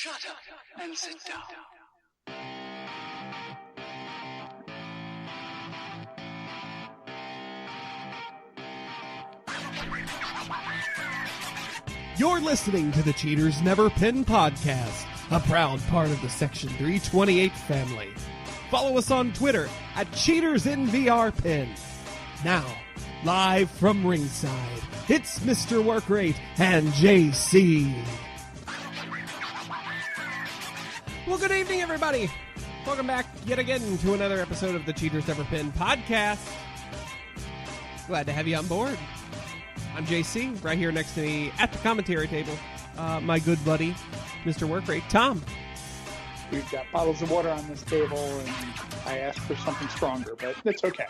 Shut up and sit down. You're listening to the Cheaters Never Pin podcast, a proud part of the Section 328 family. Follow us on Twitter at CheatersInVRPin. Now, live from ringside, it's Mr. Workrate and JC. Well, good evening, everybody. Welcome back yet again to another episode of the Cheaters Never Pin podcast. Glad to have you on board. I'm JC, right here next to me at the commentary table. My good buddy, Mr. Workrate, Tom. We've got bottles of water on this table, and I asked for something stronger, but it's okay.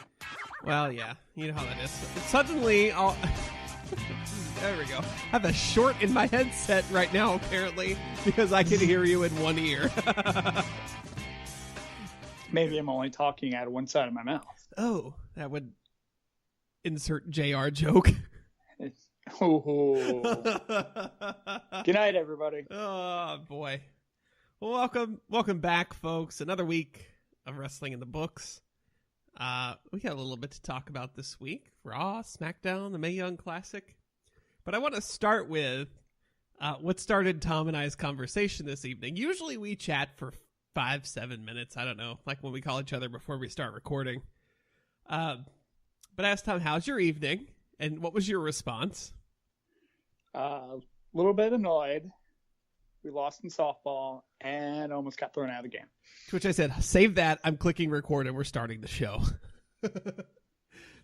Well, yeah, you know how that is. Suddenly, I'll... There we go. I have a short in my headset right now, apparently, because I can hear you in one ear. Maybe I'm only talking out of one side of my mouth. Oh, that would insert JR joke. Oh. Good night, everybody. Oh, boy. Well, welcome back, folks. Another week of wrestling in the books. We got a little bit to talk about this week. Raw, SmackDown, the Mae Young Classic. But I want to start with what started Tom and I's conversation this evening. Usually we chat for 5-7 minutes. I don't know, like when we call each other before we start recording. But I asked Tom, how's your evening? And what was your response? A little bit annoyed. We lost in softball and almost got thrown out of the game. To which I said, save that. I'm clicking record and we're starting the show.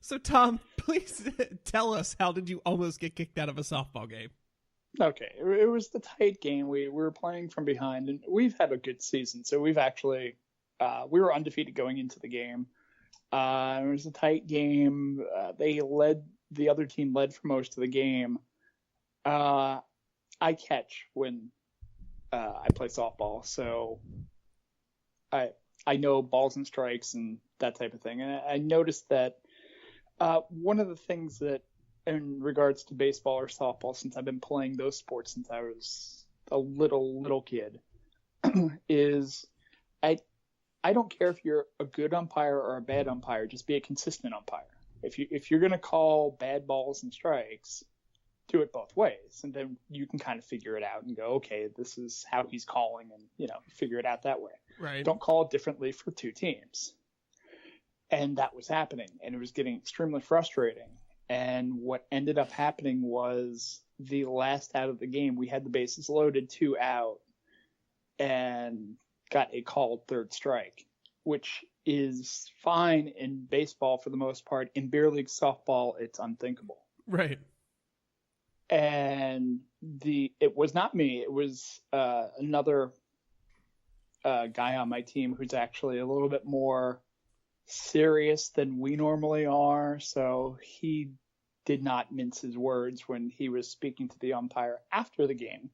So, Tom, please tell us, how did you almost get kicked out of a softball game? Okay, it was the tight game. We were playing from behind, and we've had a good season. So we've actually, we were undefeated going into the game. It was a tight game. The other team led for most of the game. I catch when I play softball, so I know balls and strikes and that type of thing. And I noticed that one of the things that, in regards to baseball or softball, since I've been playing those sports since I was a little kid, is I don't care if you're a good umpire or a bad umpire, just be a consistent umpire. If you're going to call bad balls and strikes, do it both ways, and then you can kind of figure it out and go, okay, this is how he's calling, and figure it out that way. Right. Don't call it differently for two teams. And that was happening, and it was getting extremely frustrating. And what ended up happening was the last out of the game, we had the bases loaded, 2 out, and got a called third strike, which is fine in baseball for the most part. In beer league softball, it's unthinkable. Right. And it was not me. It was another guy on my team who's actually a little bit more serious than we normally are. So he did not mince his words when he was speaking to the umpire after the game.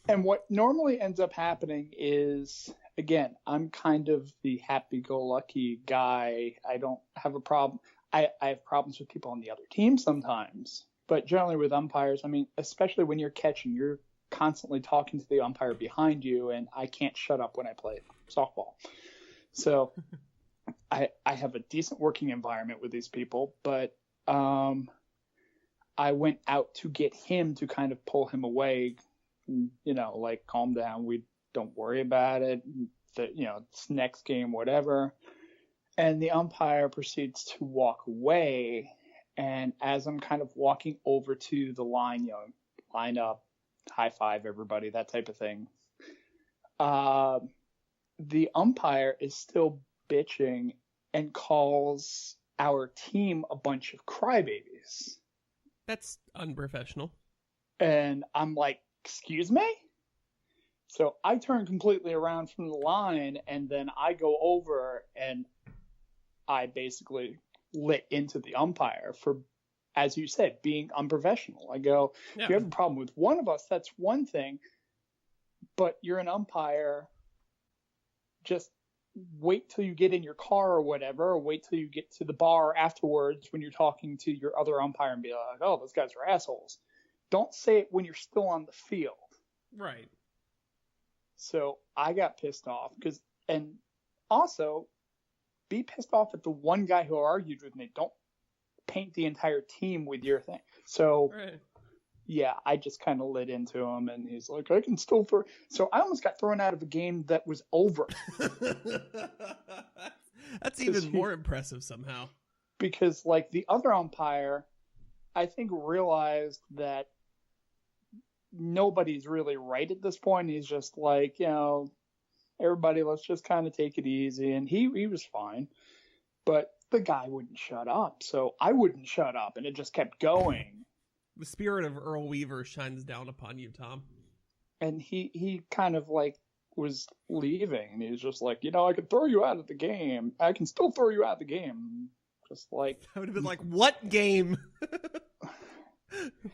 And what normally ends up happening is, again, I'm kind of the happy-go-lucky guy. I don't have a problem. I have problems with people on the other team sometimes. But generally with umpires, I mean, especially when you're catching, you're constantly talking to the umpire behind you, and I can't shut up when I play softball. So I have a decent working environment with these people, but I went out to get him to kind of pull him away, like, calm down. We don't worry about it. It's next game, whatever. And the umpire proceeds to walk away. And as I'm kind of walking over to the line, line up, high five everybody, that type of thing, the umpire is still bitching and calls our team a bunch of crybabies. That's unprofessional. And I'm like, excuse me? So I turn completely around from the line, and then I go over and I basically lit into the umpire for, as you said, being unprofessional. I go, If you have a problem with one of us, that's one thing, but you're an umpire. Just wait till you get in your car or whatever, or wait till you get to the bar afterwards when you're talking to your other umpire and be like, oh, those guys are assholes. Don't say it when you're still on the field. Right. So I got pissed off and also be pissed off at the one guy who argued with me. Don't paint the entire team with your thing. So Right. yeah, I just kind of lit into him, and he's like, I can still throw. So I almost got thrown out of a game that was over. That's even more impressive somehow. Because like the other umpire, I think realized that nobody's really right at this point. He's just like, everybody, let's just kind of take it easy. And he was fine. But the guy wouldn't shut up. So I wouldn't shut up, and it just kept going. The spirit of Earl Weaver shines down upon you, Tom. And he kind of like was leaving, and he was just like, I could throw you out of the game. I can still throw you out of the game. Just like, I would have been like, what game?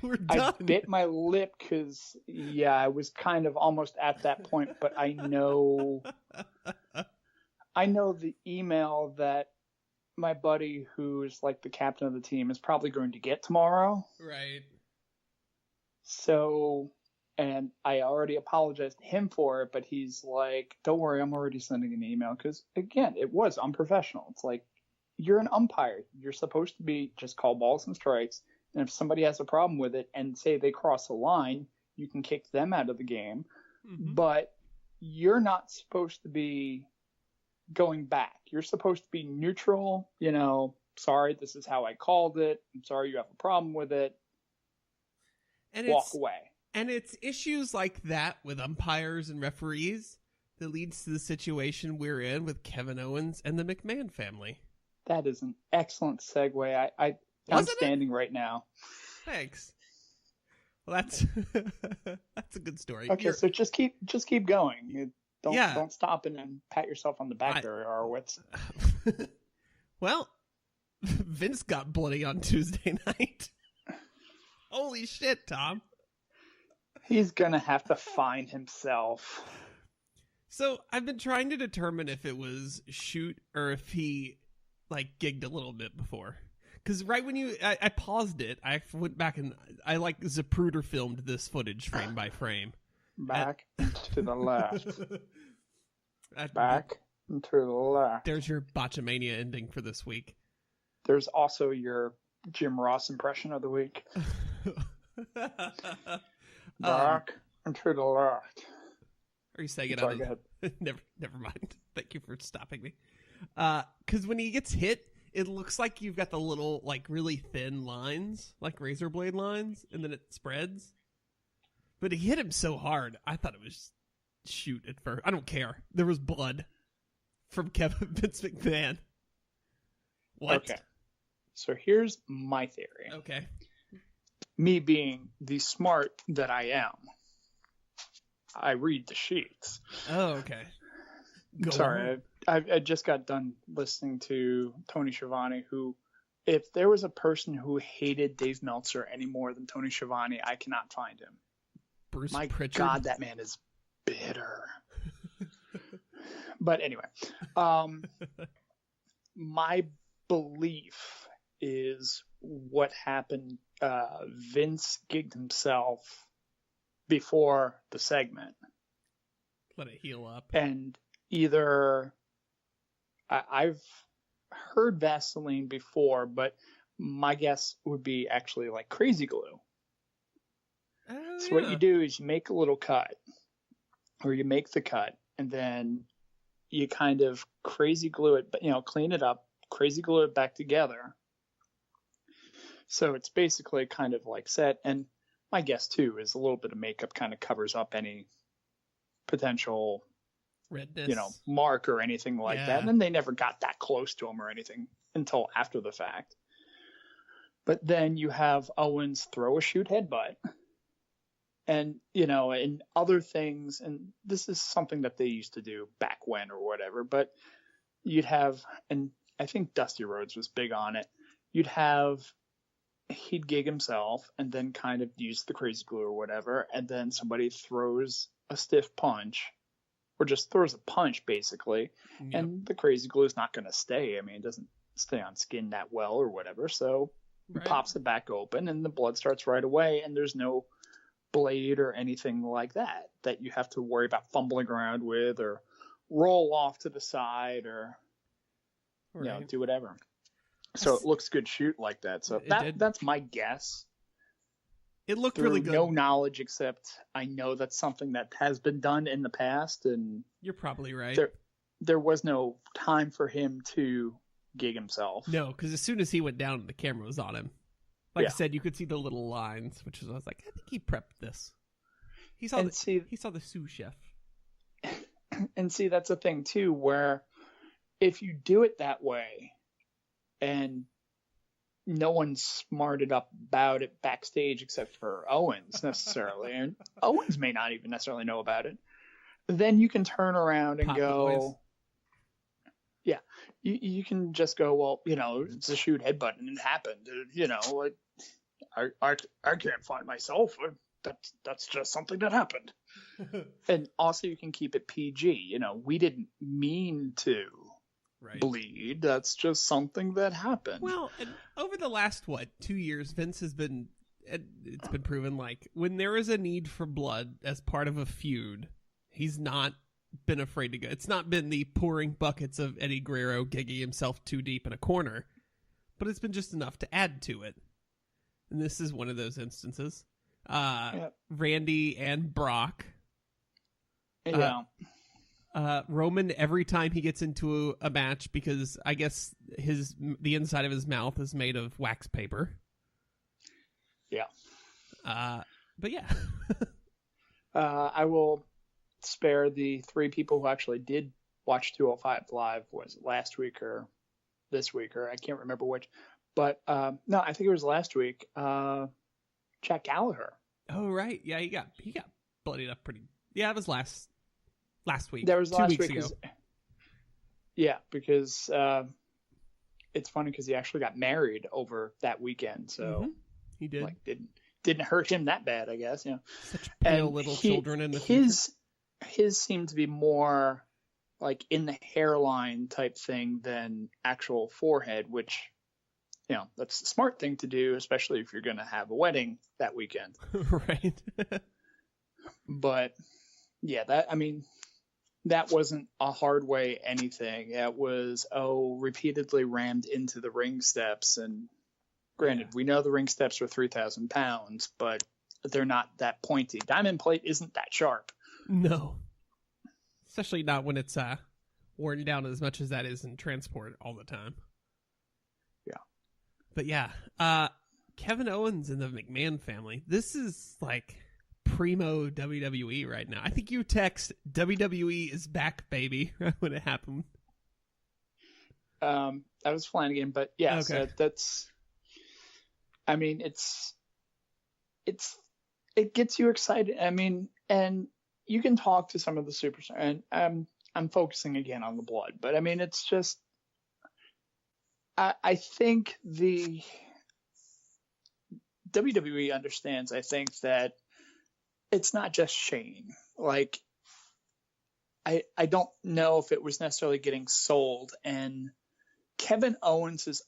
We're done. I bit my lip because, I was kind of almost at that point, but I know the email that my buddy who's like the captain of the team is probably going to get tomorrow. Right. So, and I already apologized to him for it, but he's like, don't worry, I'm already sending an email. Because again, it was unprofessional. It's like, you're an umpire. You're supposed to be just call balls and strikes. And if somebody has a problem with it and say they cross a line, you can kick them out of the game. Mm-hmm. But you're not supposed to be going back. You're supposed to be neutral, sorry, this is how I called it. I'm sorry you have a problem with it. And walk away. And it's issues like that with umpires and referees that leads to the situation we're in with Kevin Owens and the McMahon family. That is an excellent segue. I'm standing right now. Thanks. Well, that's a good story. Okay, so just keep going. Don't stop and pat yourself on the back there, Horowitz. Well, Vince got bloody on Tuesday night. Holy shit, Tom. He's gonna have to find himself. So I've been trying to determine if it was shoot or if he gigged a little bit before. Because right when I paused it, I went back and I Zapruder filmed this footage frame by frame. Back to the left. Back to the left. There's your Botchamania ending for this week. There's also your Jim Ross impression of the week. Back and to the left. Are you saying it on Never mind. Thank you for stopping me. Because when he gets hit, it looks like you've got the little, really thin lines, like razor blade lines, and then it spreads. But he hit him so hard, I thought it was shoot at first. I don't care. There was blood from Vince McMahon. What? Okay. So here's my theory. Okay. Me being the smart that I am, I read the sheets. Oh, okay. Sorry, I just got done listening to Tony Schiavone, who, if there was a person who hated Dave Meltzer any more than Tony Schiavone, I cannot find him. Bruce My Pritchard. God, that man is bitter. But anyway, my belief is what happened. Vince gigged himself before the segment. Let it heal up. And either I've heard Vaseline before, but my guess would be actually Crazy Glue. So what you do is you make a little cut, or you make the cut, and then you kind of crazy glue it, but clean it up, crazy glue it back together. So it's basically kind of set. And my guess too is a little bit of makeup kind of covers up any potential redness, mark or anything like that. And then they never got that close to him or anything until after the fact. But then you have Owens throw a shoot headbutt. And, and other things, and this is something that they used to do back when or whatever, but you'd have, and I think Dusty Rhodes was big on it, he'd gig himself and then kind of use the crazy glue or whatever, and then somebody throws a stiff punch, or just throws a punch basically, and the crazy glue is not going to stay. I mean, it doesn't stay on skin that well or whatever, so he pops it back open and the blood starts right away, and there's no blade or anything like that you have to worry about fumbling around with or roll off to the side or do whatever. So it looks good shoot like that. So that's my guess. It looked really good. No knowledge except I know that's something that has been done in the past, and you're probably right. There was no time for him to gig himself. No, because as soon as he went down, the camera was on him. Like I said, you could see the little lines, which is I was like, I think he prepped this. He saw the sous chef. And see, that's a thing too, where if you do it that way, and no one's smarted up about it backstage except for Owens necessarily, and Owens may not even necessarily know about it, then you can turn around and Pop go, boys. Yeah, you can just go, well, it's a shoot headbutt and it happened. I can't find myself. That's just something that happened. And also you can keep it PG. We didn't mean to bleed. That's just something that happened. Well, and over the last, 2 years, Vince has been, it's been proven, like, when there is a need for blood as part of a feud, he's not been afraid to go. It's not been the pouring buckets of Eddie Guerrero gigging himself too deep in a corner, but it's been just enough to add to it. And this is one of those instances. Randy and Brock. Yeah. Roman, every time he gets into a match, because I guess the inside of his mouth is made of wax paper. Yeah. But yeah. I will spare the 3 people who actually did watch 205 Live, was it last week or this week, or I can't remember which. But no, I think it was last week. Jack Gallagher. Oh right, yeah, he got bloodied up pretty. Yeah, it was last week. That was 2 last weeks week. ago. Yeah, because it's funny because he actually got married over that weekend, so he did. Like, didn't hurt him that bad, I guess. Such pale little children in the future. His seemed to be more like in the hairline type thing than actual forehead, which, that's the smart thing to do, especially if you're going to have a wedding that weekend. Right. But yeah, that wasn't a hard way anything. It was, repeatedly rammed into the ring steps. And granted, we know the ring steps are 3,000 pounds, but they're not that pointy. Diamond plate isn't that sharp. No. Especially not when it's worn down as much as that is in transport all the time. Yeah. But yeah, Kevin Owens and the McMahon family, this is like primo WWE right now. I think you text WWE is back, baby, when it happened. That was Flanagan, but yes, okay. It gets you excited. And you can talk to some of the superstars, and I'm focusing again on the blood, but it's just, I think the WWE understands, I think, that it's not just Shane. Like, I don't know if it was necessarily getting sold, and Kevin Owens has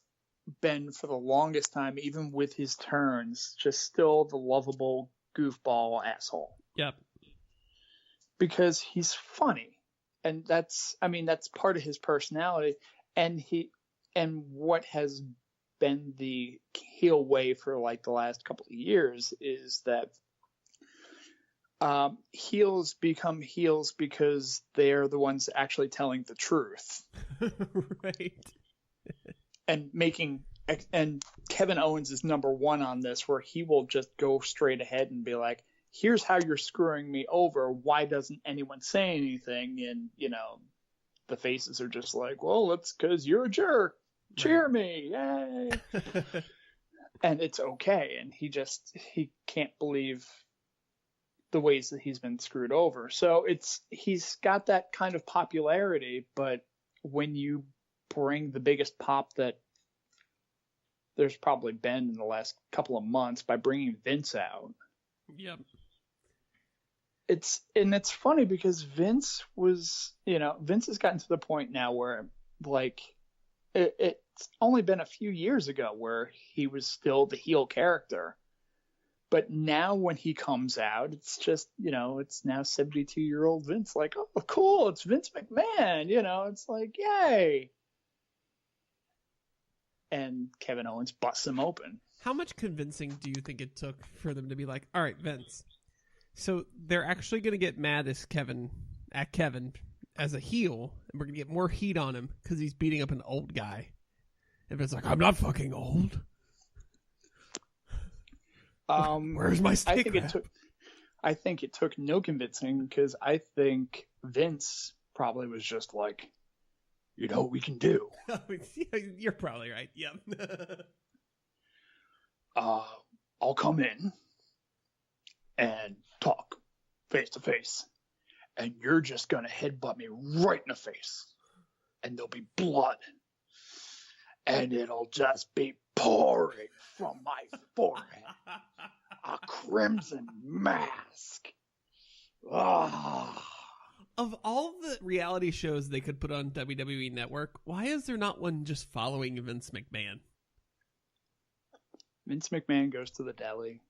been for the longest time, even with his turns, just still the lovable goofball asshole. Yep. Because he's funny, and that's part of his personality, and what has been the heel way for like the last couple of years is that heels become heels because they're the ones actually telling the truth. Right. And Kevin Owens is number one on this, where he will just go straight ahead and be like, here's how you're screwing me over. Why doesn't anyone say anything? And, the faces are just like, well, it's because you're a jerk. Cheer me. Yay. And it's okay. And he can't believe the ways that he's been screwed over. So he's got that kind of popularity, but when you bring the biggest pop that there's probably been in the last couple of months by bringing Vince out. Yep. It's funny because Vince has gotten to the point now where, like, it's only been a few years ago where he was still the heel character, But now when he comes out, it's just, it's now 72-year-old Vince like, oh, cool, it's Vince McMahon. It's like, yay. And Kevin Owens busts him open. How much convincing do you think it took for them to be like, all right, Vince, so they're actually going to get mad at Kevin as a heel, and we're going to get more heat on him because he's beating up an old guy. And Vince's like, I'm not fucking old. Where's my stick? I think it took no convincing, because I think Vince probably was just like, you know what we can do? You're probably right. Yep. I'll come in and talk face to face, and you're just gonna headbutt me right in the face, and there'll be blood, and it'll just be pouring from my forehead, a crimson mask. Of all the reality shows they could put on WWE Network, why is there not one just following Vince McMahon? Vince McMahon goes to the deli.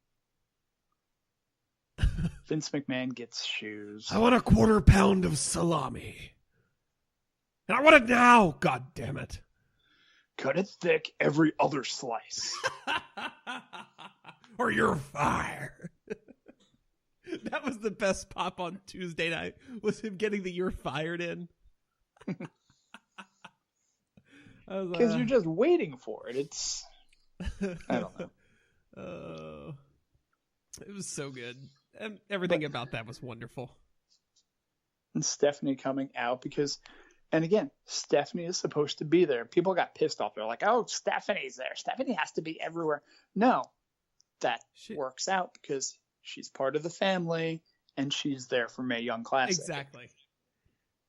Vince McMahon gets shoes. I want a 1/4 pound of salami. And I want it now, god damn it. Cut it thick, every other slice. Or you're fired. That was the best pop on Tuesday night, was him getting the "you're fired" in. Because you're just waiting for it. It's... I don't know. It was so good. And everything about that was wonderful. And Stephanie coming out because... And again, Stephanie is supposed to be there. People got pissed off. They're like, oh, Stephanie's there. Stephanie has to be everywhere. No, that works out because she's part of the family and she's there for Mae Young Classic. Exactly.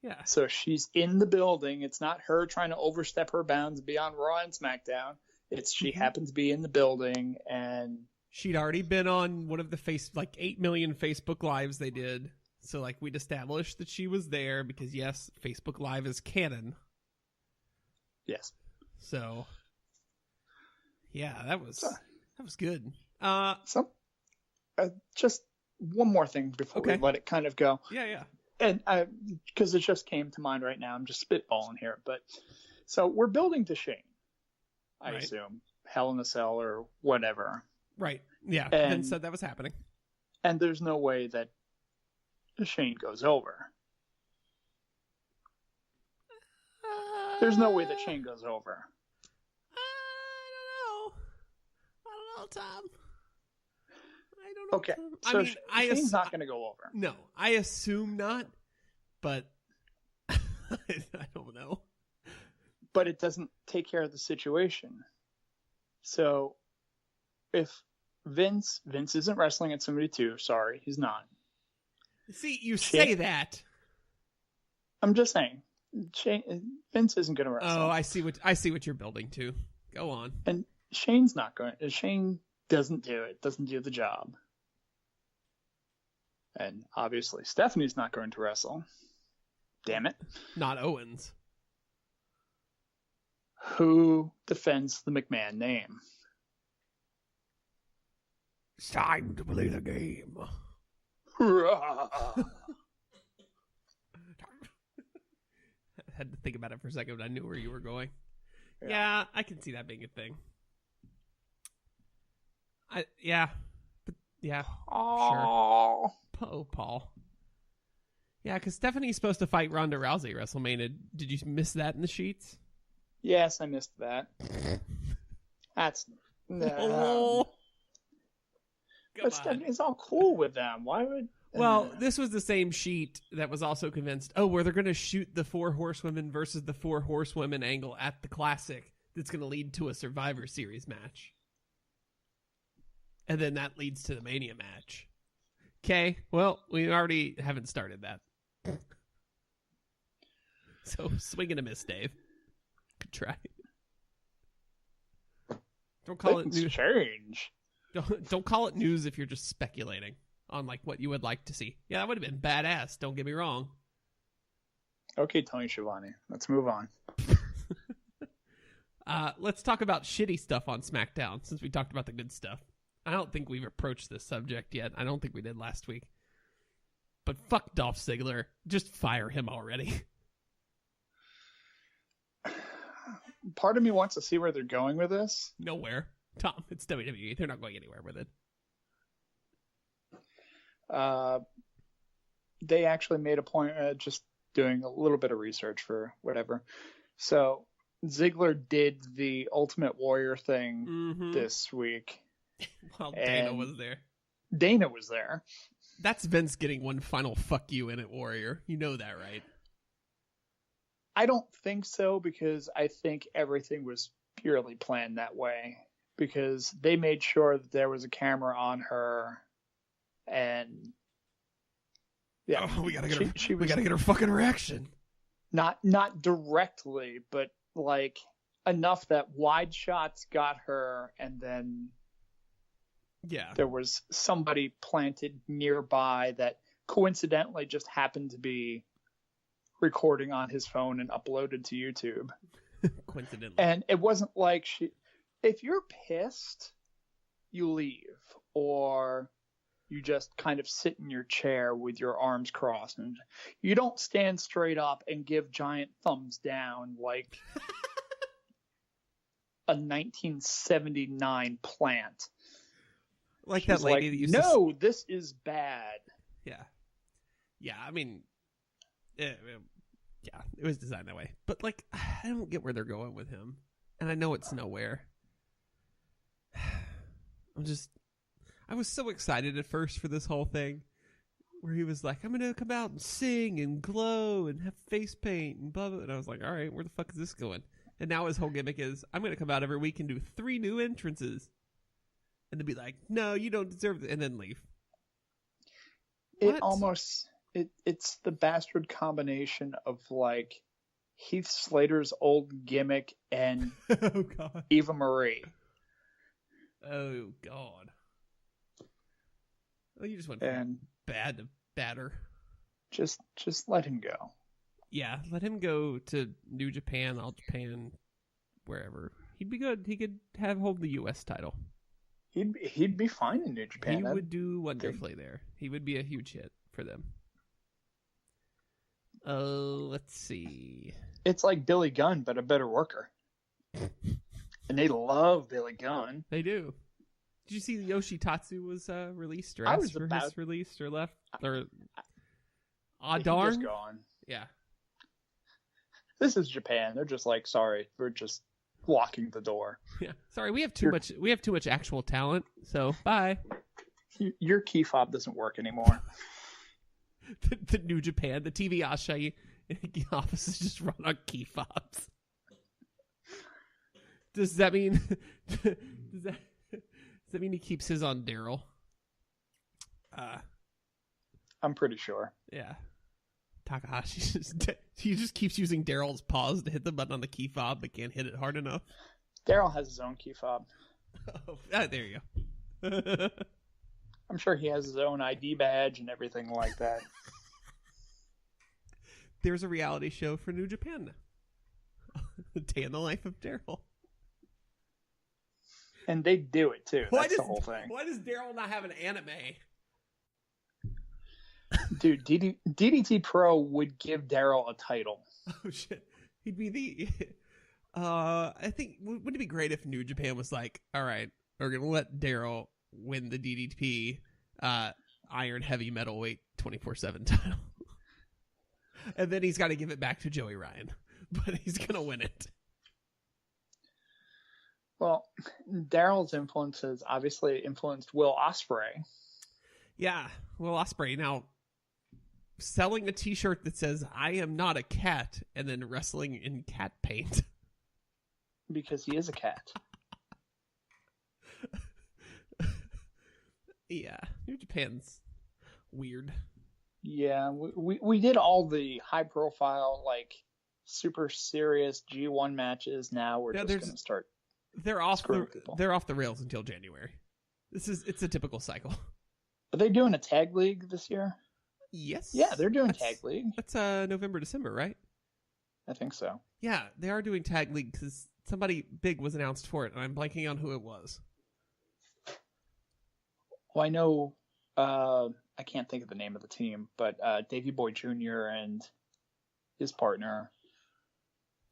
Yeah. So she's in the building. It's not her trying to overstep her bounds and be on Raw and SmackDown. It's she happens to be in the building, and she'd already been on one of the 8 million Facebook Lives they did. So, we'd established that she was there because, yes, Facebook Live is canon. Yes. So, yeah, that was good. Just one more thing before we let it kind of go. Yeah. And because it just came to mind right now, I'm just spitballing here. But so we're building to Shane, I assume, Hell in a Cell or whatever. Right. Yeah. Vince said that was happening. And there's no way that Shane goes over. There's no way that Shane goes over. I don't know, Tom. I don't know. Okay, so Shane's not going to go over. No, I assume not, but I don't know. But it doesn't take care of the situation. So if Vince isn't wrestling at 72, sorry, he's not. See, you say that. I'm just saying, Vince isn't going to wrestle. Oh, I see what you're building to. Go on. And Shane's not going. Shane doesn't do it. Doesn't do the job. And obviously, Stephanie's not going to wrestle. Damn it. Not Owens. Who defends the McMahon name? It's time to play the game. I had to think about it for a second, but I knew where you were going. Yeah, I can see that being a thing. Sure. Oh, Paul. Yeah, because Stephanie's supposed to fight Ronda Rousey at WrestleMania. Did you miss that in the sheets? Yes, I missed that. That's... But Stephanie's all cool with them. Why would... Well, this was the same sheet that was also convinced, where they're going to shoot the 4 horsewomen versus the 4 horsewomen angle at the Classic that's going to lead to a Survivor Series match. And then that leads to the Mania match. Okay, well, we already haven't started that. So, swing and a miss, Dave. Good try. Don't call it news. Change. Don't call it news if you're just speculating on what you would like to see. Yeah, that would have been badass. Don't get me wrong. Okay, Tony Schiavone. Let's move on. Let's talk about shitty stuff on SmackDown since we talked about the good stuff. I don't think we've approached this subject yet. I don't think we did last week. But fuck Dolph Ziggler. Just fire him already. Part of me wants to see where they're going with this. Nowhere. Tom, it's WWE. They're not going anywhere with it. They actually made a point, just doing a little bit of research for whatever. So Ziggler did the Ultimate Warrior thing this week. Well, Dana was there. Dana was there. That's Vince getting one final fuck you in at Warrior. You know that, right? I don't think so, because I think everything was purely planned that way. Because they made sure that there was a camera on her, and yeah, we gotta get her. We gotta get her fucking reaction. Not directly, but like enough that wide shots got her, and then there was somebody planted nearby that coincidentally just happened to be recording on his phone and uploaded to YouTube. Coincidentally. And it wasn't like if you're pissed, you leave, or you just kind of sit in your chair with your arms crossed, and you don't stand straight up and give giant thumbs down like a 1979 plant. Like that lady that used to... No, this is bad. Yeah. Yeah, I mean... it was designed that way. But, like, I don't get where they're going with him. And I know it's nowhere. I was so excited at first for this whole thing. Where he was like, I'm going to come out and sing and glow and have face paint and blah, blah. And I was like, all right, where the fuck is this going? And now his whole gimmick is, I'm going to come out every week and do 3 new entrances. And to be like, no, you don't deserve it, and then leave. It's the bastard combination of like Heath Slater's old gimmick and Eva Marie. Oh God. Well, you just went from bad to badder. Just let him go. Yeah, let him go to New Japan, All Japan, wherever. He'd be good. He could hold the U.S. title. He'd be fine in New Japan. He would do wonderfully there. He would be a huge hit for them. Let's see. It's like Billy Gunn, but a better worker. And they love Billy Gunn. They do. Did you see Yoshitatsu was released or his released or left? Or darn? He's gone. Yeah. This is Japan. They're just like, sorry, we're just blocking the door. Yeah. Sorry, we have too much actual talent, so bye. Your key fob doesn't work anymore. the New Japan, the TV Asahi office is just run on key fobs. Does that mean he keeps his on Daryl? I'm pretty sure. Yeah. Takahashi just keeps using Daryl's paws to hit the button on the key fob, but can't hit it hard enough. Daryl has his own key fob. Oh, there you go. I'm sure he has his own ID badge and everything like that. There's a reality show for New Japan now. The Day in the Life of Daryl. And they do it too. That's the whole thing. Why does Daryl not have an anime? Dude, DDT Pro would give Daryl a title. Oh shit. He'd be the I think wouldn't it be great if New Japan was like, all right, we're gonna let Daryl win the DDP Iron Heavy Metalweight 24/7 title. And then he's got to give it back to Joey Ryan. But he's gonna win it. Well, Daryl's influences obviously influenced Will Ospreay. Yeah, Will Ospreay now selling a t-shirt that says I am not a cat and then wrestling in cat paint. Because he is a cat. Yeah, New Japan's weird. Yeah, we did all the high profile, like super serious G1 matches. Now we're just going to start. They're off the rails until January. It's a typical cycle. Are they doing a tag league this year? Yes. Yeah, they're doing tag league. That's November, December, right? I think so. Yeah, they are doing tag league because somebody big was announced for it, and I'm blanking on who it was. I know. I can't think of the name of the team, but Davey Boy Jr. and his partner.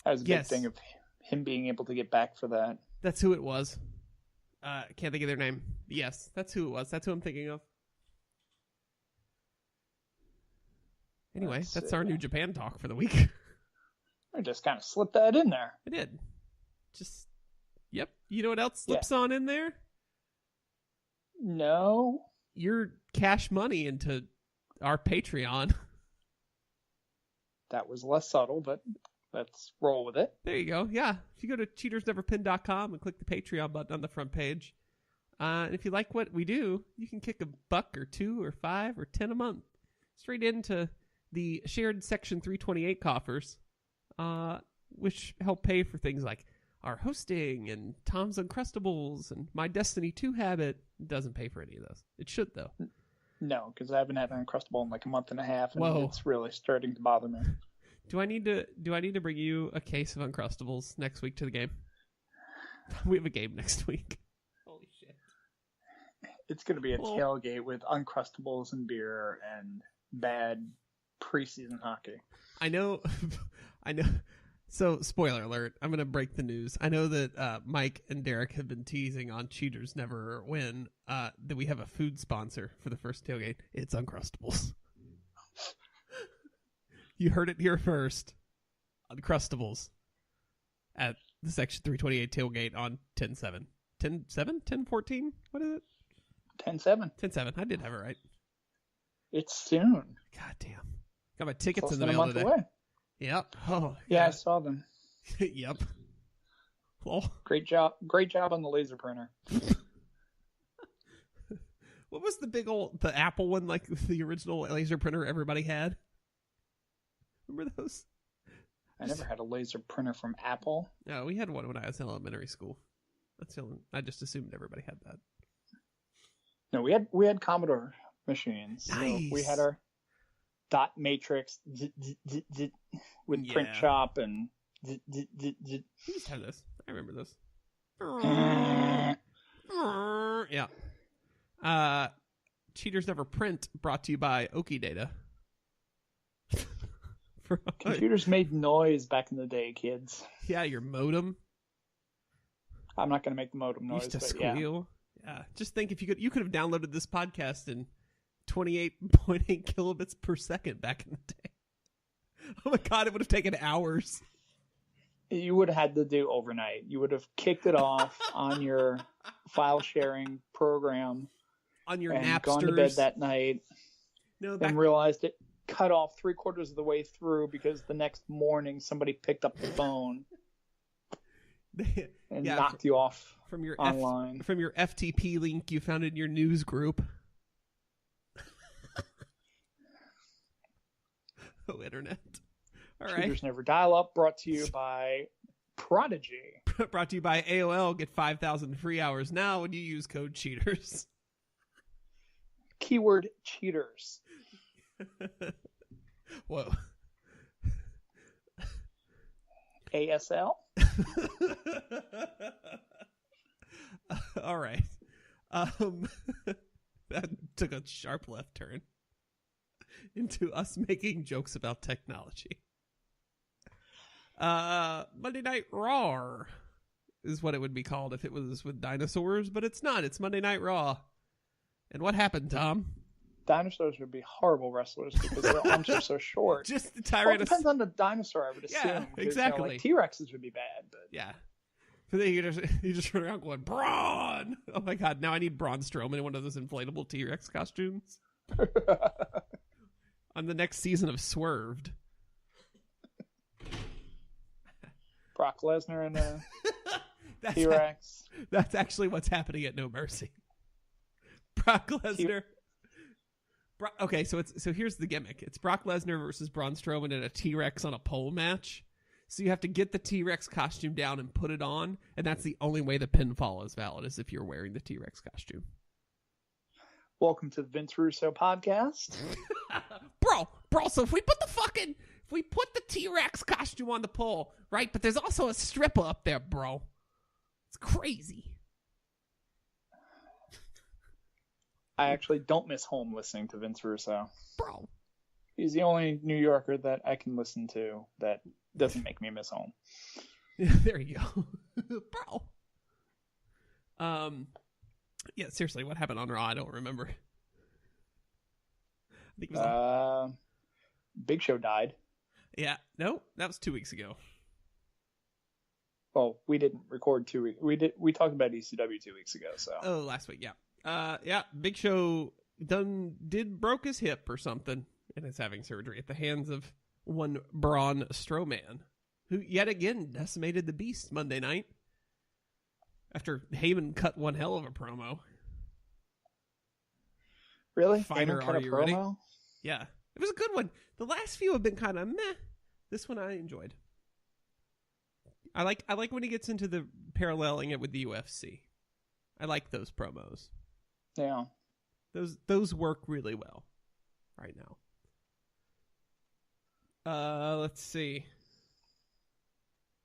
That was a big thing of him being able to get back for that. That's who it was. Can't think of their name. Yes, that's who it was. That's who I'm thinking of. Anyway, that's our New Japan talk for the week. I just kind of slipped that in there. I did. Just, yep. You know what else slips on in there? No. Your cash money into our Patreon. That was less subtle, but let's roll with it. There you go. Yeah. If you go to cheatersneverpin.com and click the Patreon button on the front page, and if you like what we do, you can kick $1 or $2 or $5 or $10 a month straight into the shared Section 328 coffers, which help pay for things like our hosting and Tom's Uncrustables and my Destiny 2 habit. It doesn't pay for any of those. It should, though. No, because I haven't had an Uncrustable in like a month and a half, and Whoa. It's really starting to bother me. Do I need to bring you a case of Uncrustables next week to the game? We have a game next week. Holy shit. It's going to be a tailgate with Uncrustables and beer and bad preseason hockey. I know. So, spoiler alert, I'm going to break the news. I know that Mike and Derek have been teasing on Cheaters Never Win that we have a food sponsor for the first tailgate. It's Uncrustables. You heard it here first. Uncrustables at the Section 328 tailgate on 10/7. 10/7? 10/14? What is it? 10/7. 10/7. I did have it right. It's soon. God damn. Got my tickets It's in the less mail than a today. month away. Yep. Oh, yeah, I saw them. Yep. Well, great job on the laser printer. What was the Apple one, like the original laser printer everybody had? Remember those? I never had a laser printer from Apple. No, we had one when I was in elementary school. I just assumed everybody had that. No, we had Commodore machines. Nice. So we had our dot matrix with print shop and We used to have this. I remember this. Yeah. Cheaters Never Print, brought to you by Okie Data. Computers made noise back in the day, kids. Yeah, your modem. I'm not going to make the modem noise. Used to but squeal. Yeah. Just think, if you could have downloaded this podcast in 28.8 kilobits per second back in the day. Oh my god, it would have taken hours. You would have had to do overnight. You would have kicked it off on your file sharing program. On your and Napsters. Gone to bed that night. No, and realized it cut off 3/4 of the way through because the next morning somebody picked up the phone and knocked you off from your online. From your FTP link you found in your news group. Oh, internet. All right. Cheaters Never Dial Up, brought to you by Prodigy. Brought to you by AOL. Get 5,000 free hours now when you use code CHEATERS. Keyword cheaters. Whoa. ASL? All right. That took a sharp left turn into us making jokes about technology. Monday Night Raw is what it would be called if it was with dinosaurs, but it's not. It's Monday Night Raw. And what happened, Tom? Dinosaurs would be horrible wrestlers because their arms are so short. Just the Well, it depends on the dinosaur, I would assume. Yeah, exactly. Like T-Rexes would be bad. But... Yeah. But then you just run around going, Braun! Oh my god, now I need Braun Strowman in one of those inflatable T-Rex costumes. On the next season of Swerved. Brock Lesnar and a T-Rex. That's actually what's happening at No Mercy. Brock Lesnar. Okay, so here's the gimmick. It's Brock Lesnar versus Braun Strowman in a T-Rex on a pole match. So you have to get the T-Rex costume down and put it on, and that's the only way the pinfall is valid, is if you're wearing the T-Rex costume. Welcome to the Vince Russo podcast. Bro, so if we put the T-Rex costume on the pole, right? But there's also a stripper up there, bro. It's crazy. I actually don't miss home listening to Vince Russo. Bro. He's the only New Yorker that I can listen to that doesn't make me miss home. There you go. Bro. Yeah, seriously, what happened on Raw? I don't remember. I think it was Big Show died. Yeah, no, that was 2 weeks ago. Well, we didn't record 2 weeks. We talked about ECW 2 weeks ago. So. Oh, last week, yeah. Yeah, Big Show broke his hip or something, and is having surgery at the hands of one Braun Strowman, who yet again decimated the Beast Monday night after Heyman cut one hell of a promo. Really? Fighter, Heyman cut are a you promo? ready? Yeah, it was a good one. The last few have been kind of meh. This one I enjoyed. I like when he gets into the paralleling it with the UFC. I like those promos. Yeah. Those work really well right now. Let's see.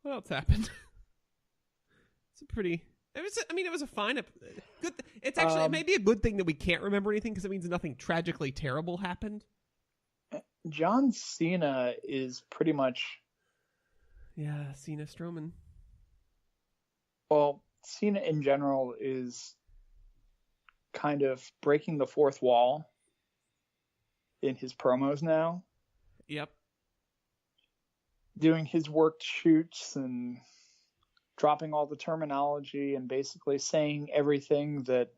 What else happened? It was a fine good. It's actually it may be a good thing that we can't remember anything because it means nothing tragically terrible happened. John Cena is pretty much. Yeah, Cena Strowman. Well, Cena in general is kind of breaking the fourth wall in his promos now. Yep. Doing his worked shoots and dropping all the terminology and basically saying everything that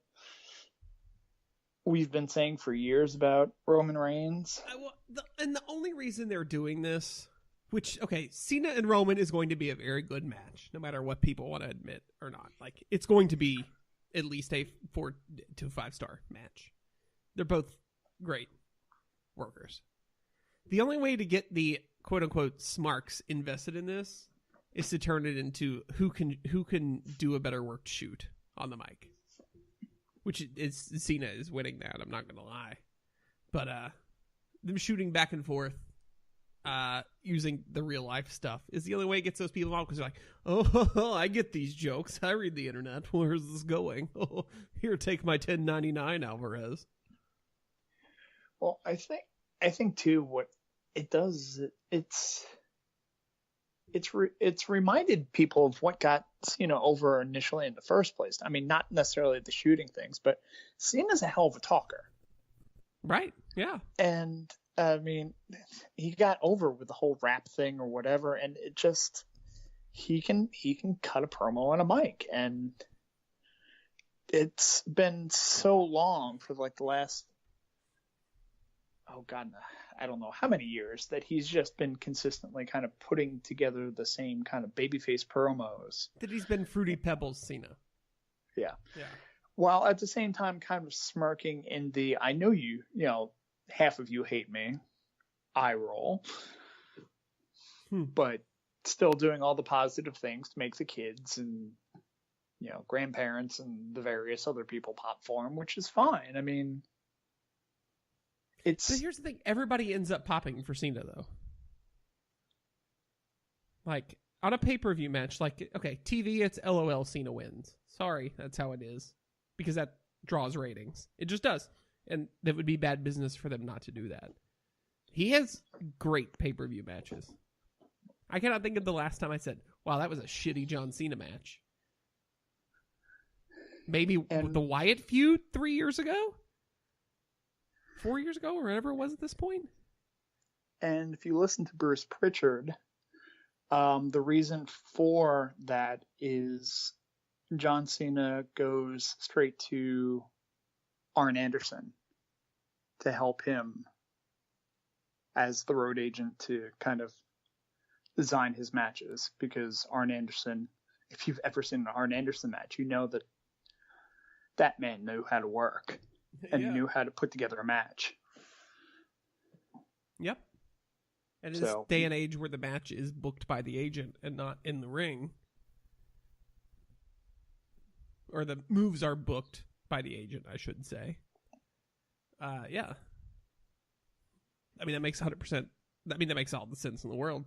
we've been saying for years about Roman Reigns. And the only reason they're doing this, Cena and Roman is going to be a very good match, no matter what people want to admit or not. Like, it's going to be at least a 4 to 5 star match. They're both great workers. The only way to get the quote unquote smarks invested in this is to turn it into who can do a better worked shoot on the mic, which is Cena is winning that. I'm not gonna lie, but them shooting back and forth, using the real life stuff is the only way it gets those people out because they're like, oh, I get these jokes. I read the internet. Where's this going? Oh, here, take my 10.99, Alvarez. Well, I think too what it does, it's reminded people of what got Cena over initially in the first place. I mean, not necessarily the shooting things, but Cena's a hell of a talker. Right. Yeah. And I mean, he got over with the whole rap thing or whatever, and it just he can cut a promo on a mic, and it's been so long for like the last I don't know how many years that he's just been consistently kind of putting together the same kind of babyface promos. That he's been Fruity Pebbles Cena. Yeah. Yeah. While at the same time kind of smirking in the I know you know, half of you hate me eye roll. But still doing all the positive things to make the kids and, you know, grandparents and the various other people pop for him, which is fine. I mean, So here's the thing. Everybody ends up popping for Cena, though. Like, on a pay-per-view match, like, okay, TV, it's LOL, Cena wins. Sorry, that's how it is. Because that draws ratings. It just does. And that would be bad business for them not to do that. He has great pay-per-view matches. I cannot think of the last time I said, wow, that was a shitty John Cena match. Maybe the Wyatt feud 3 years ago? 4 years ago, or whatever it was at this point. And if you listen to Bruce Pritchard, the reason for that is John Cena goes straight to Arn Anderson to help him as the road agent to kind of design his matches, because Arn Anderson, if you've ever seen an Arn Anderson match, you know that man knew how to work. And knew how to put together a match. Yep. And in this day and age where the match is booked by the agent and not in the ring, or the moves are booked by the agent, I should say. Yeah. I mean, that makes 100%. I mean, that makes all the sense in the world.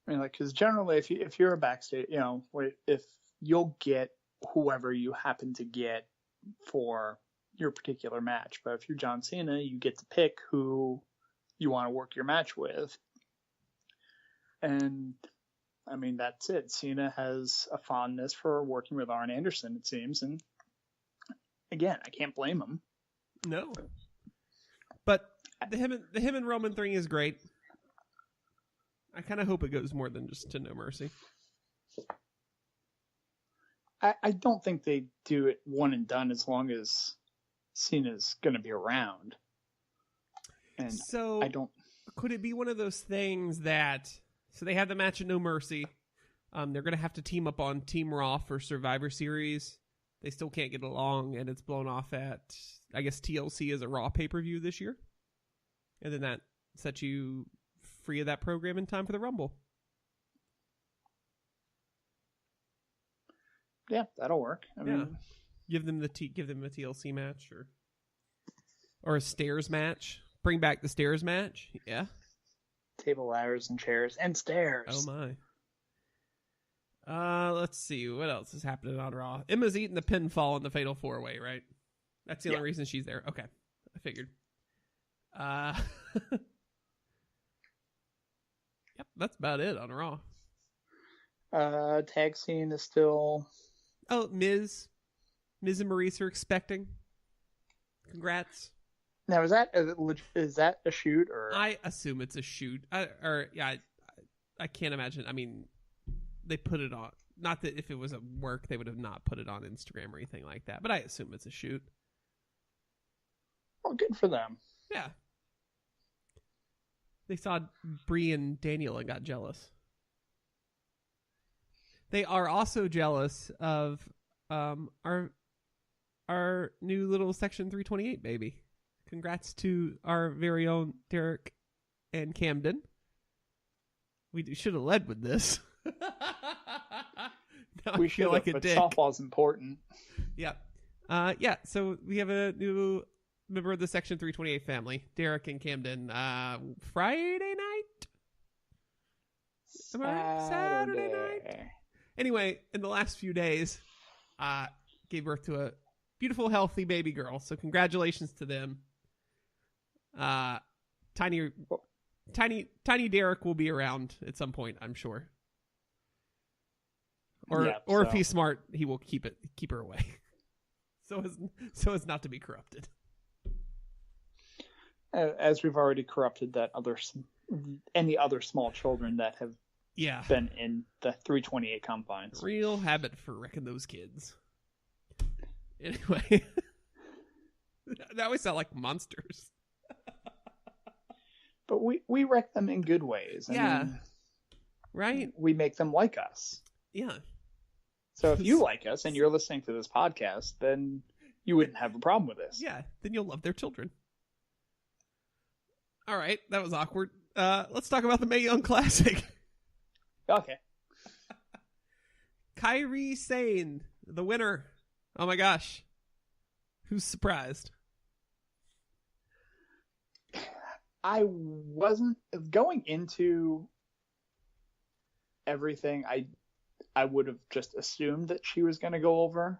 I mean, like, because generally, if you're a backstage, you know, if you'll get whoever you happen to get for your particular match. But if you're John Cena, you get to pick who you want to work your match with. And I mean, that's it. Cena has a fondness for working with Arn Anderson, it seems. And again, I can't blame him. No. But the him and Roman thing is great. I kind of hope it goes more than just to No Mercy. I don't think they do it one and done as long as Cena's going to be around. And so I don't. Could it be one of those things that? So they had the match at No Mercy. They're going to have to team up on Team Raw for Survivor Series. They still can't get along, and it's blown off at, I guess, TLC as a Raw pay-per-view this year. And then that sets you free of that program in time for the Rumble. Yeah, that'll work. I mean, give them a TLC match or a stairs match. Bring back the stairs match. Yeah. Table, ladders, and chairs, and stairs. Oh my. Let's see what else is happening on Raw. Emma's eating the pinfall in the Fatal 4-Way, right? That's the only reason she's there. Okay, I figured. Yep, that's about it on Raw. Tag scene is still. Oh, Miz and Maurice are expecting. Congrats. Now, is that a shoot or? I assume it's a shoot. I can't imagine. I mean, they put it on. Not that if it was a work, they would have not put it on Instagram or anything like that. But I assume it's a shoot. Well, good for them. Yeah. They saw Bree and Daniel and got jealous. They are also jealous of our new little Section 328 baby. Congrats to our very own Derek and Camden. We should have led with this. We feel like a dick. Softball's important. Yeah. So we have a new member of the Section 328 family, Derek and Camden. Friday night? Saturday night? Anyway, in the last few days, gave birth to a beautiful, healthy baby girl. So congratulations to them. Tiny Derek will be around at some point, I'm sure. Or if he's smart, he will keep her away. so as not to be corrupted. As we've already corrupted any other small children that have been in the 328 confines. Real habit for wrecking those kids. Anyway, they always sound like monsters. But we wreck them in good ways. I mean, right? We make them like us. Yeah. So if you like us and you're listening to this podcast, then you wouldn't have a problem with this. Yeah, then you'll love their children. All right, that was awkward. Let's talk about the Mae Young Classic. Okay. Kairi Sane, the winner. Oh my gosh. Who's surprised? I wasn't going into everything. I would have just assumed that she was going to go over.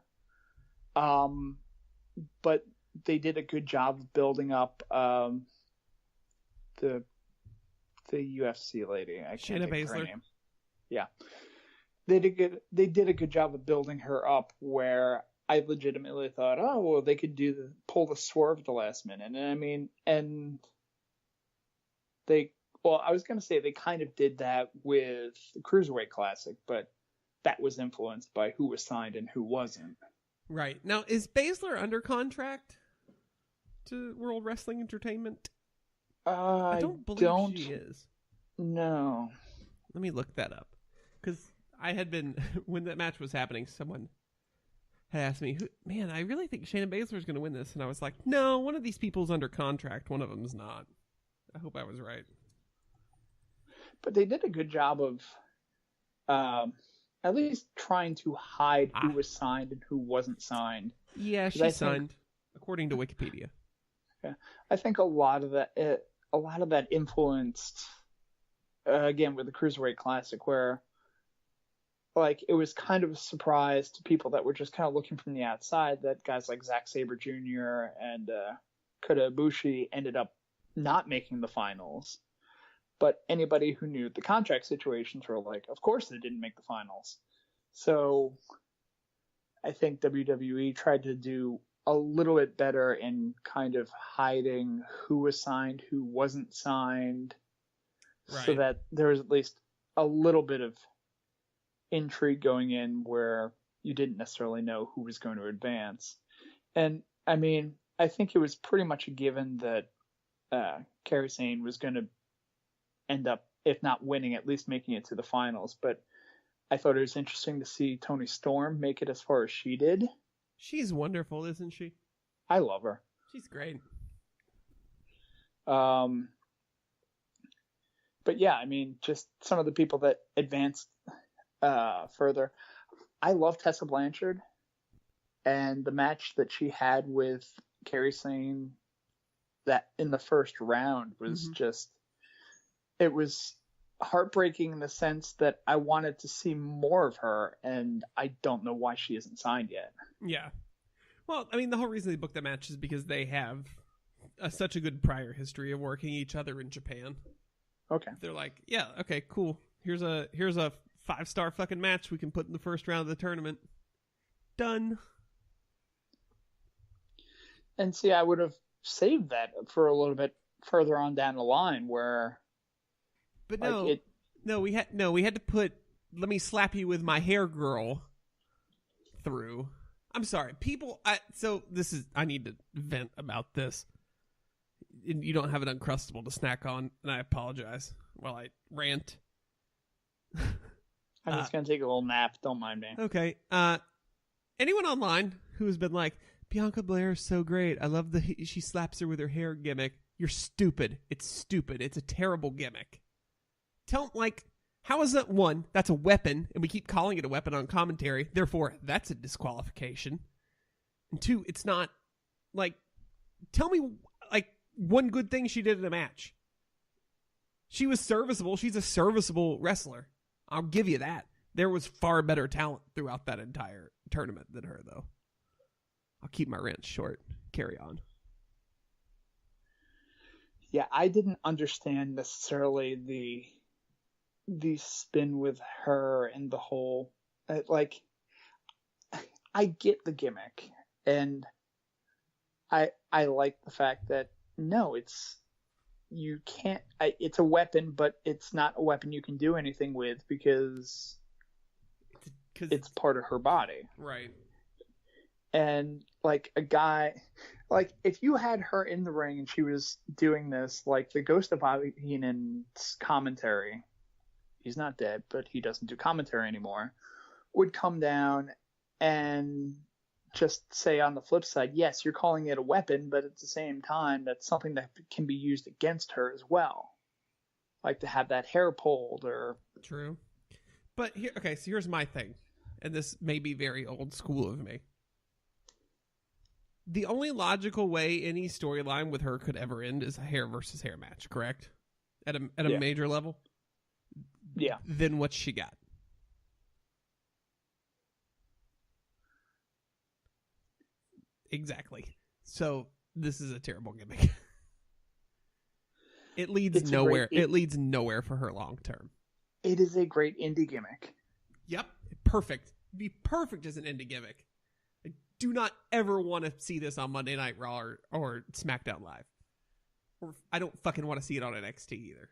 But they did a good job of building up the UFC lady. I can't Shayna think of her Baszler. name. Yeah. They did a good job of building her up where I legitimately thought, oh, well, they could pull the swerve at the last minute. And I mean, I was going to say they kind of did that with the Cruiserweight Classic, but that was influenced by who was signed and who wasn't. Right. Now, is Baszler under contract to World Wrestling Entertainment? I don't believe she is. No. Let me look that up. Because I had been, when that match was happening, someone had asked me, man, I really think Shayna Baszler's going to win this. And I was like, no, one of these people's under contract. One of them's not. I hope I was right. But they did a good job of at least trying to hide who was signed and who wasn't signed. Yeah, she's signed, according to Wikipedia. Yeah, I think a lot of that influenced, again, with the Cruiserweight Classic, where like, it was kind of a surprise to people that were just kind of looking from the outside that guys like Zack Sabre Jr. and Kota Ibushi ended up not making the finals. But anybody who knew the contract situations were like, of course they didn't make the finals. So I think WWE tried to do a little bit better in kind of hiding who was signed, who wasn't signed, Right. so that there was at least a little bit of intrigue going in where you didn't necessarily know who was going to advance. And I mean, I think it was pretty much a given that Kairi Sane was going to end up, if not winning, at least making it to the finals. But I thought it was interesting to see Toni Storm make it as far as she did. She's wonderful, isn't she? I love her. She's great. But yeah, I mean, just some of the people that advanced further. I love Tessa Blanchard, and the match that she had with Kairi Sane that in the first round was just, it was heartbreaking in the sense that I wanted to see more of her, and I don't know why she isn't signed yet. Yeah. Well, I mean, the whole reason they booked that match is because they have such a good prior history of working each other in Japan. Okay. They're like, yeah, okay, cool. Here's a 5-star fucking match we can put in the first round of the tournament. Done. And see, I would have saved that for a little bit further on down the line where. But like we had to put "Let me slap you with my hair, girl" through. I'm sorry, people. I need to vent about this. You don't have an Uncrustable to snack on, and I apologize while I rant. I'm just gonna take a little nap. Don't mind me. Okay. Anyone online who has been like, Bianca Belair is so great, I love she slaps her with her hair gimmick. You're stupid. It's stupid. It's a terrible gimmick. How is that? One, that's a weapon, and we keep calling it a weapon on commentary. Therefore, that's a disqualification. And two, it's not, tell me, one good thing she did in a match. She was serviceable. She's a serviceable wrestler. I'll give you that. There was far better talent throughout that entire tournament than her, though. I'll keep my rant short. Carry on. Yeah, I didn't understand necessarily the spin with her and the whole, I get the gimmick, and I like the fact that no, it's a weapon, but it's not a weapon you can do anything with because it's part of her body. Right. And a guy, if you had her in the ring and she was doing this, the Ghost of Bobby Heenan's commentary, he's not dead, but he doesn't do commentary anymore, would come down and just say on the flip side, yes, you're calling it a weapon, but at the same time, that's something that can be used against her as well. To have that hair pulled or... True. But so here's my thing, and this may be very old school of me. The only logical way any storyline with her could ever end is a hair versus hair match, correct? At a major level? Yeah. Then what she got? Exactly. So this is a terrible gimmick. It leads nowhere. It leads nowhere for her long term. It is a great indie gimmick. Yep. Perfect. It'd be perfect as an indie gimmick. I do not ever want to see this on Monday Night Raw or SmackDown Live. Or I don't fucking want to see it on NXT either.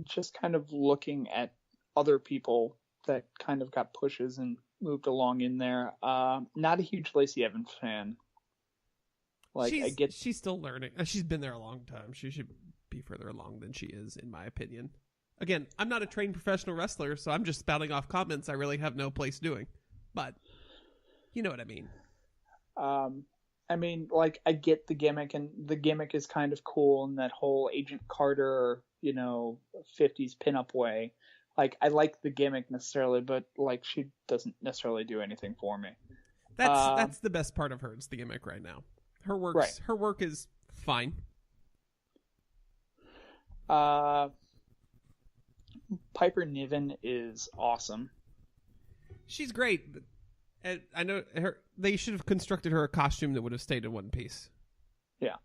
Just kind of looking at other people that kind of got pushes and moved along in there. Not a huge Lacey Evans fan. She's still learning. She's been there a long time. She should be further along than she is, in my opinion. Again, I'm not a trained professional wrestler, so I'm just spouting off comments I really have no place doing. But you know what I mean. I get the gimmick, and the gimmick is kind of cool in that whole Agent Carter, 50s pinup way. I like the gimmick necessarily, but she doesn't necessarily do anything for me. That's the best part of her. It's the gimmick right now. Her work is fine. Piper Niven is awesome. She's great. But, I know they should have constructed her a costume that would have stayed in one piece. Yeah.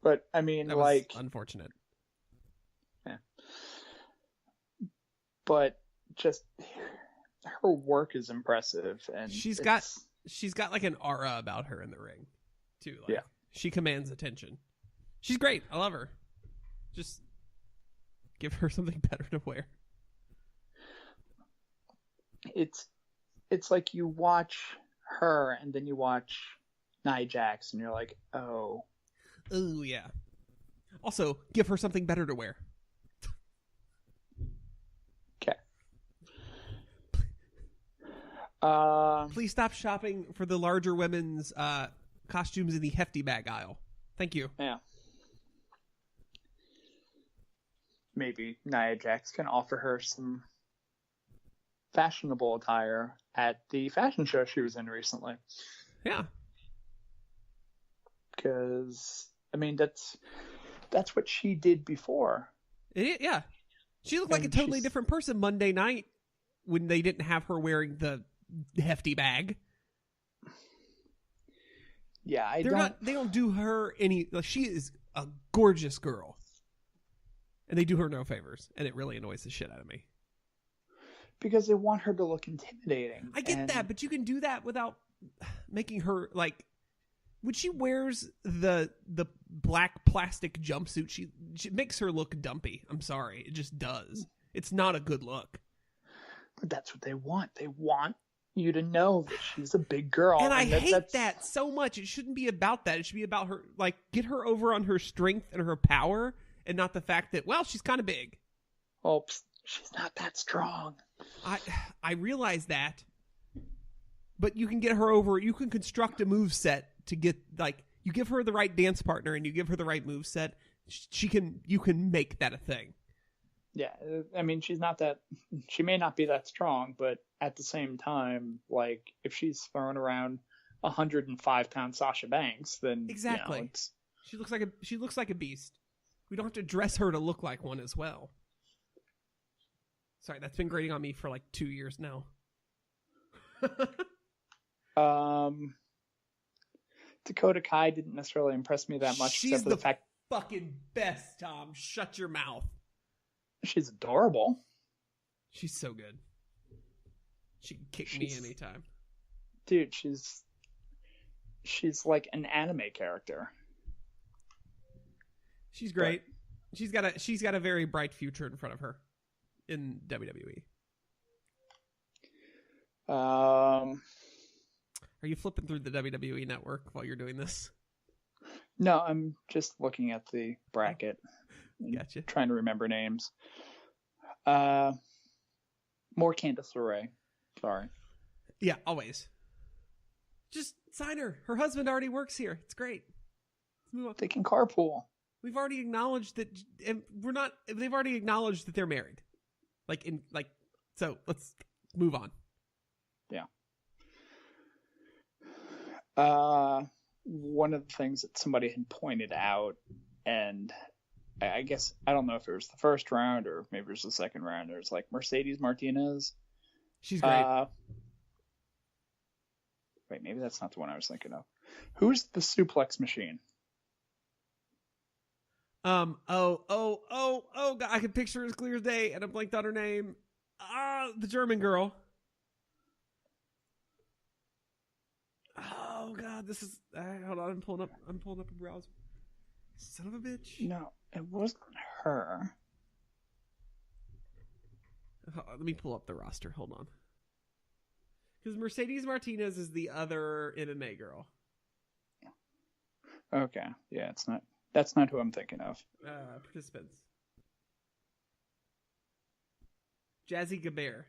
But, I mean, that like... was unfortunate. Yeah. But just... her work is impressive, and she's got like an aura about her in the ring too. Like, yeah, she commands attention. She's great. I love her. Just give her something better to wear. It's like you watch her and then you watch Nia Jax and you're like, oh yeah. Also, give her something better to wear. Please stop shopping for the larger women's costumes in the hefty bag aisle. Thank you. Yeah. Maybe Nia Jax can offer her some fashionable attire at the fashion show she was in recently. Yeah. Because, I mean, that's what she did before. Yeah. She looked like a totally different person Monday night when they didn't have her wearing the hefty bag. Yeah, they don't do her any, like, she is a gorgeous girl. And they do her no favors, and it really annoys the shit out of me. Because they want her to look intimidating. I get that, but you can do that without making her, like, when she wears the black plastic jumpsuit, she makes her look dumpy. I'm sorry, it just does. It's not a good look. But that's what they want. They want you to know that she's a big girl. And I hate that so much. It shouldn't be about that. It should be about her, like, get her over on her strength and her power, and not the fact that, well, she's kind of big. Oh, she's not that strong. I realize that, but you can get her over. You can construct a move set to get, like, you give her the right dance partner and you give her the right move set. You can make that a thing. Yeah, I mean, she may not be that strong, but at the same time, like, if she's throwing around 105-pound Sasha Banks, then exactly, you know, she looks like a beast. We don't have to dress her to look like one as well. Sorry, that's been grating on me for like 2 years now. Dakota Kai didn't necessarily impress me that much. She's except for the fact fucking best, Tom. Shut your mouth. She's adorable. She's so good. She can kick me anytime. Dude, she's like an anime character. She's great. But she's got a very bright future in front of her in WWE. Are you flipping through the WWE network while you're doing this? No, I'm just looking at the bracket. Gotcha. Trying to remember names. More Candice LeRae. Sorry. Yeah, always. Just sign her. Her husband already works here. It's great. Let's move on. They can carpool. We've already acknowledged that they've already acknowledged that they're married. So let's move on. Yeah. One of the things that somebody had pointed out, and I guess, I don't know if it was the first round or maybe it was the second round, there's like Mercedes Martinez. She's great. Wait, maybe that's not the one I was thinking of. Who's the suplex machine? God, I can picture her as clear as day, and I blanked on her name. The German girl. Oh God, this is. Hold on, I'm pulling up a browser. Son of a bitch. No, it wasn't her. Let me pull up the roster. Hold on. Because Mercedes Martinez is the other MMA girl. Okay, yeah, it's not. That's not who I'm thinking of. Participants. Jazzy Gabert.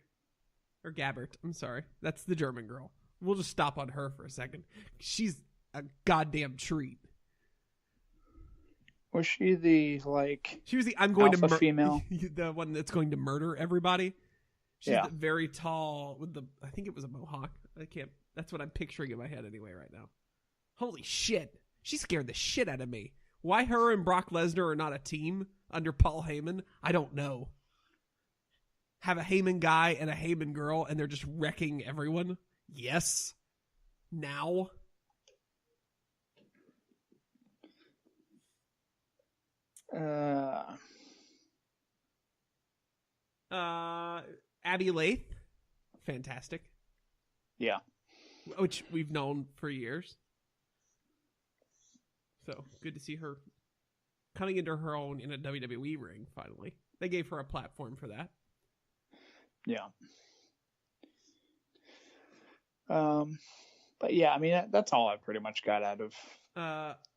Or Gabbert, I'm sorry. That's the German girl. We'll just stop on her for a second. She's a goddamn treat. Was she the, like... She was the I'm going to female? The one that's going to murder everybody. She's the very tall with the... I think it was a mohawk. I can't... That's what I'm picturing in my head anyway right now. Holy shit. She scared the shit out of me. Why her and Brock Lesnar are not a team under Paul Heyman, I don't know. have a Heyman guy and a Heyman girl, and they're just wrecking everyone? Yes. Now. Abby Lathe, fantastic. Yeah. Which we've known for years. So, good to see her coming into her own in a WWE ring, finally. They gave her a platform for that. Yeah. But yeah, I mean, that's all I pretty much got out of.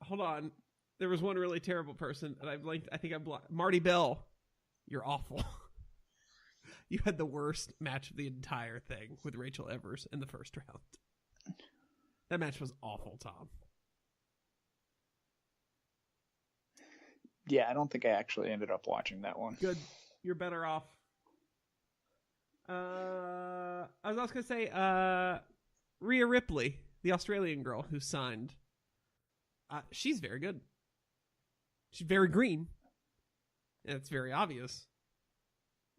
Hold on. There was one really terrible person, and I think I blocked. Marty Bell, you're awful. You had the worst match of the entire thing with Rachel Evers in the first round. That match was awful, Tom. Yeah, I don't think I actually ended up watching that one. Good. You're better off. I was also going to say, Rhea Ripley, the Australian girl who signed. She's very good. She's very green. And it's very obvious.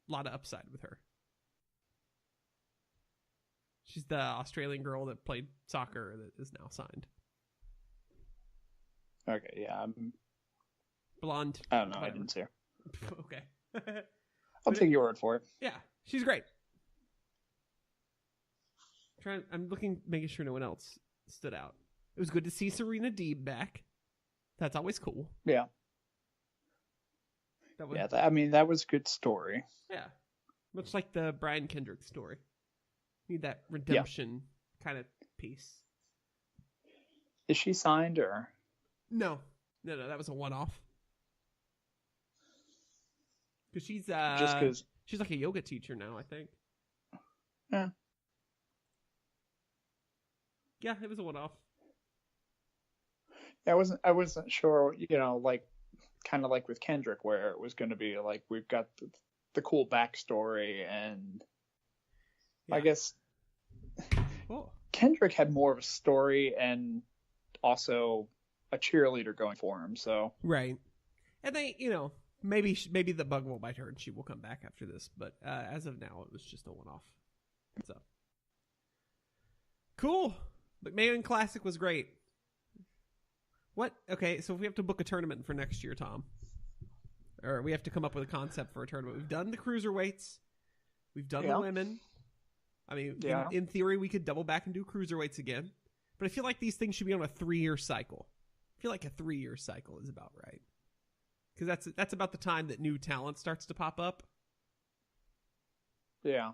A lot of upside with her. She's the Australian girl that played soccer that is now signed. Okay, yeah. Blonde. I don't know. Whatever. I didn't see her. Okay. I'll take your word for it. Yeah, she's great. I'm making sure no one else stood out. It was good to see Serena Deeb back. That's always cool. Yeah. That was a good story. Yeah. Much like the Brian Kendrick story. Need that redemption kind of piece. Is she signed or? No, that was a one-off. Because she's she's like a yoga teacher now, I think. Yeah. Yeah, it was a one-off. I wasn't sure, like kind of like with Kendrick, where it was going to be like we've got the cool backstory, and I guess Kendrick had more of a story and also a cheerleader going for him. So right, and they, maybe the bug will bite her and she will come back after this, but as of now, it was just a one-off. So cool. But Mae Young Classic was great. What? Okay, so if we have to book a tournament for next year, Tom, or we have to come up with a concept for a tournament. We've done the cruiserweights. We've done the women. I mean, in theory, we could double back and do cruiserweights again. But I feel like these things should be on a 3-year cycle. I feel like a 3-year cycle is about right. Because that's about the time that new talent starts to pop up. Yeah.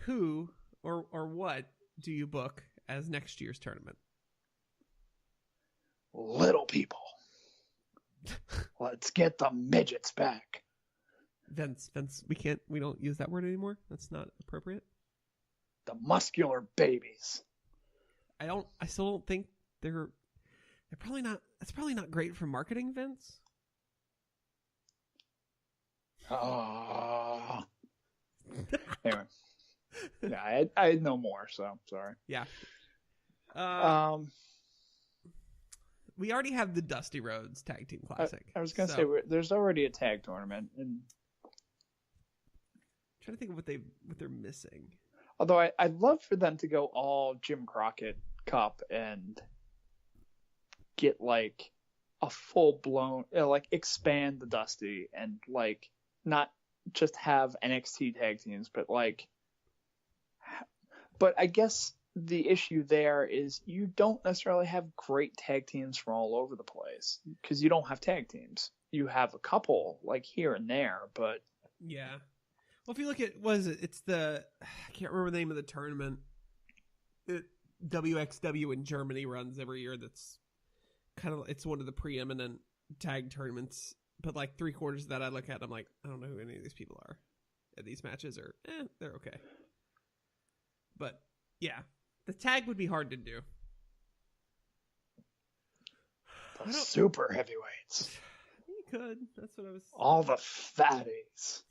Who or what do you book as next year's tournament? Little people. Let's get the midgets back. Vince, we don't use that word anymore. That's not appropriate. The muscular babies. I still don't think they're probably not. That's probably not great for marketing, Vince. Oh. Anyway. Yeah, I know more, so sorry. Yeah. We already have the Dusty Rhodes Tag Team Classic. I was gonna say there's already a tag tournament, and I'm trying to think of what they're missing. Although I'd love for them to go all Jim Crockett Cup and get like a full blown expand the Dusty and like not just have NXT tag teams, but I guess the issue there is you don't necessarily have great tag teams from all over the place because you don't have tag teams. You have a couple like here and there, but yeah. Well, if you look at I can't remember the name of the tournament that WXW in Germany runs every year. That's it's one of the preeminent tag tournaments. But like 3/4 of that I look at, I'm like, I don't know who any of these people are. And these matches are, they're okay. But yeah, the tag would be hard to do. The super heavyweights. You could. That's what I was. All the fatties.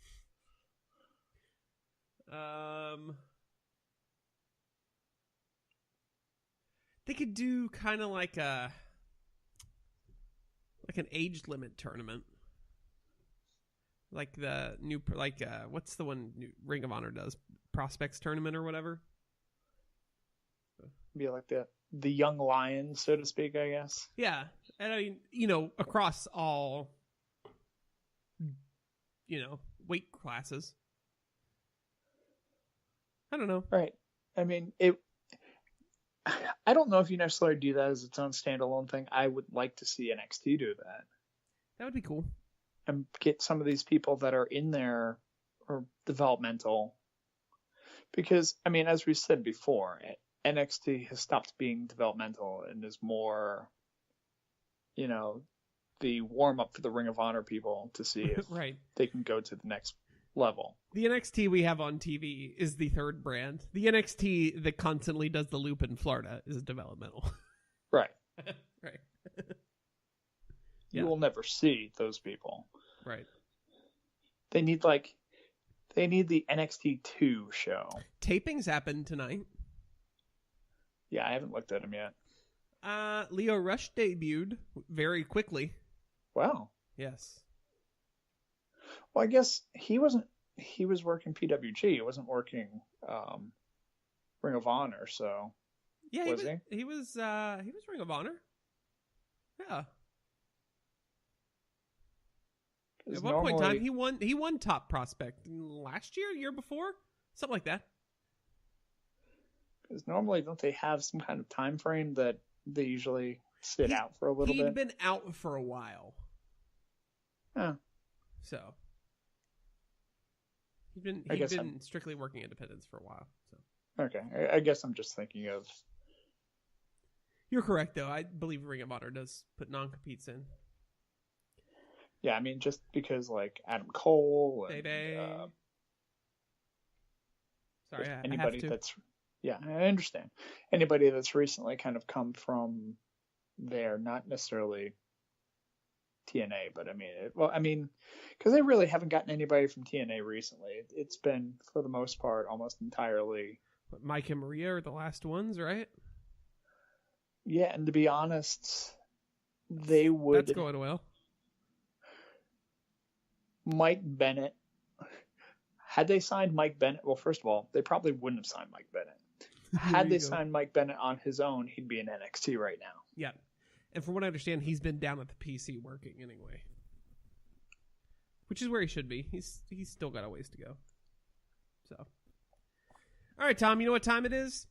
They could do kind of like an age limit tournament. Like the new, what's the one Ring of Honor does? Prospects Tournament or whatever? Be like the young lions, so to speak, I guess. Yeah. And I mean, across all, weight classes. I don't know. Right. I mean, I don't know if you necessarily do that as its own standalone thing. I would like to see NXT do that. That would be cool. And get some of these people that are in there or developmental. Because, I mean, as we said before, NXT has stopped being developmental and is more, the warm-up for the Ring of Honor people to see if right. they can go to the next level. The NXT we have on TV is the third brand. The NXT that constantly does the loop in Florida is developmental. Right. Right. You will never see those people. Right. They need the NXT 2 show. Tapings happened tonight. Yeah, I haven't looked at them yet. Leo Rush debuted very quickly. Wow. Yes. Well, I guess he was working PWG. He wasn't working Ring of Honor, so yeah, he was Ring of Honor. Yeah. At one point in time, he won Top Prospect last year before, something like that. Because normally, don't they have some kind of time frame that they usually sit out for a little bit? He'd been out for a while. Yeah. So he'd been strictly working independence for a while. So okay, I guess I'm just thinking of. You're correct, though. I believe Ring of Honor does put non-competes in. Yeah, I mean, just because Adam Cole and sorry, anybody that's I understand. Anybody that's recently kind of come from there, not necessarily TNA, but I mean, because they really haven't gotten anybody from TNA recently. It's been, for the most part, almost entirely. But Mike and Maria are the last ones, right? Yeah, and to be honest, they would. That's going well. Mike Bennett. Had they signed Mike Bennett, well, first of all, they probably wouldn't have signed Mike Bennett. Had they signed Mike Bennett on his own, he'd be in NXT right now. Yeah. And from what I understand, he's been down at the PC working anyway. Which is where he should be. He's still got a ways to go. So. All right, Tom, you know what time it is?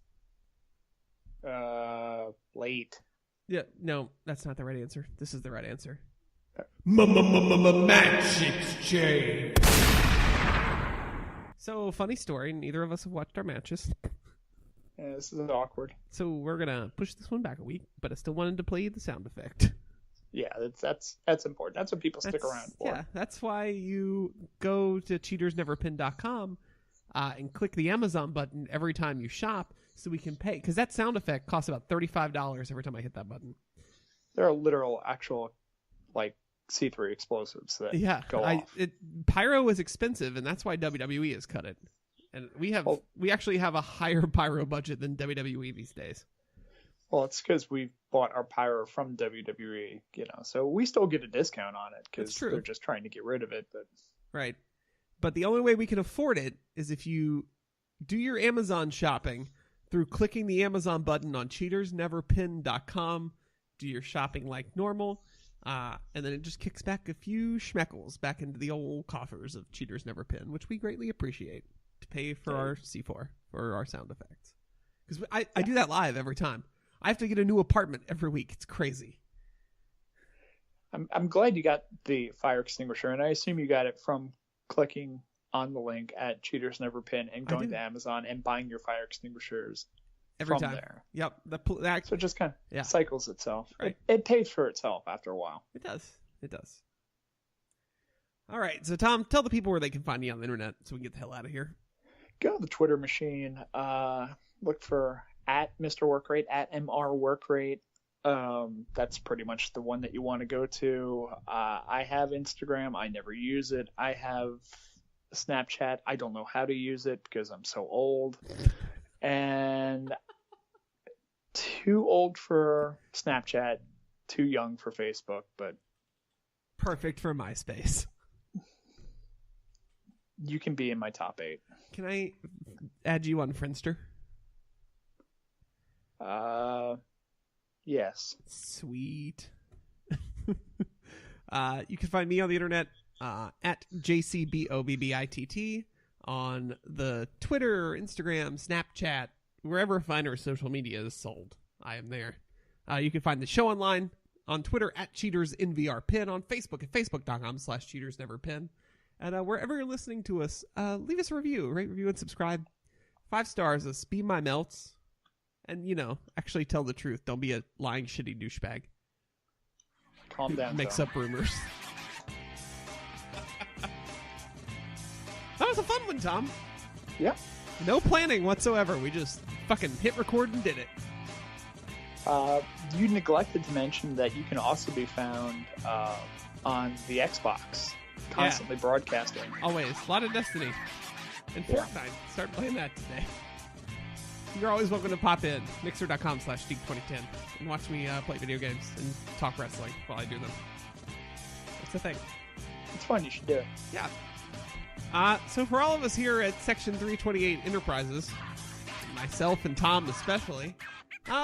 Late. Yeah, no, that's not the right answer. This is the right answer. Match exchange. So, funny story. Neither of us have watched our matches. Yeah, this is awkward. So we're gonna push this one back a week, but I still wanted to play the sound effect. Yeah, that's important. That's what people stick around for. Yeah, that's why you go to cheatersneverpin.com and click the Amazon button every time you shop, so we can pay. Because that sound effect costs about $35 every time I hit that button. There are literal, actual, C3 explosives that go off. Pyro is expensive, and that's why WWE has cut it. And we actually have a higher pyro budget than WWE these days. Well, it's because we bought our pyro from WWE, so we still get a discount on it because they're just trying to get rid of it. But right. But the only way we can afford it is if you do your Amazon shopping through clicking the Amazon button on cheatersneverpin.com, do your shopping like normal, and then it just kicks back a few schmeckles back into the old coffers of Cheaters Never Pin, which we greatly appreciate, to pay for our C4, for our sound effects. Because I do that live every time. I have to get a new apartment every week. It's crazy. I'm glad you got the fire extinguisher, and I assume you got it from clicking on the link at Cheaters Never Pin and going to Amazon and buying your fire extinguishers every from time. there. Yep. So it just kind of cycles itself. Right. It pays for itself after a while. It does. All right. So, Tom, tell the people where they can find you on the internet so we can get the hell out of here. Go to the Twitter machine. Look for at Mr. Workrate, at MR Workrate. That's pretty much the one that you want to go to. I have Instagram. I never use it. I have Snapchat. I don't know how to use it because I'm so old. And too old for Snapchat, too young for Facebook, but perfect for MySpace. you can be in my top 8. Can I add you on Friendster? Yes. Sweet. You can find me on the internet at JCBOBBITT on the Twitter, Instagram, Snapchat, wherever finer social media is sold. I am there. You can find the show online on Twitter at CheatersInVRPin, on Facebook at facebook.com/CheatersNeverPin. And wherever you're listening to us, leave us a review, rate, review, and subscribe. 5 stars, speed my melts. And, actually tell the truth. Don't be a lying, shitty douchebag. Calm down. Makes Tom. up rumors. That was a fun one, Tom. Yeah. No planning whatsoever. We just fucking hit record and did it. You neglected to mention that you can also be found on the Xbox, constantly broadcasting. Always. A lot of Destiny. And Fortnite. Start playing that today. You're always welcome to pop in. Mixer.com/Deep2010 and watch me play video games and talk wrestling while I do them. It's a thing. It's fun. You should do it. Yeah. So for all of us here at Section 328 Enterprises, myself and Tom especially,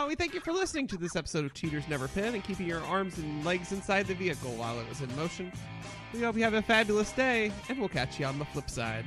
we thank you for listening to this episode of Cheaters Never Pin and keeping your arms and legs inside the vehicle while it was in motion. We hope you have a fabulous day, and we'll catch you on the flip side.